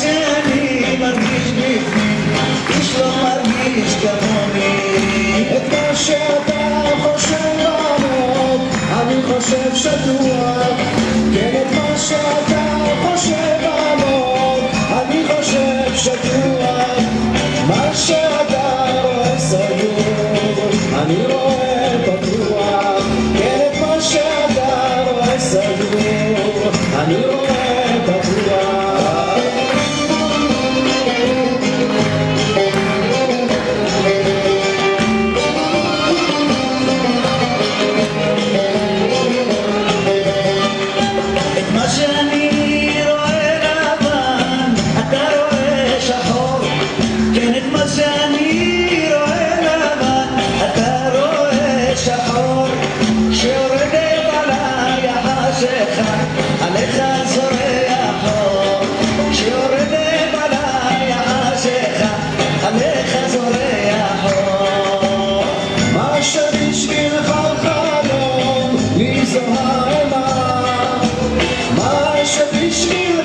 שאני מרגיש בפנים, איש לא מרגיש כמוני. את מה שאתה חושב עמוק, אני חושב שטוח. כן, את מה שאתה חושב עמוק, אני חושב שטוח. מה שאתה רואה סגור, אני רואה פתוח. כן, את מה שאתה רואה סגור, אני רואה פתוח. עליך זורח אור, שיורדת עליי החשיכה, עליך זורח אור. מה שבשבילך חלום, לי זו האימה. מה שבשבילך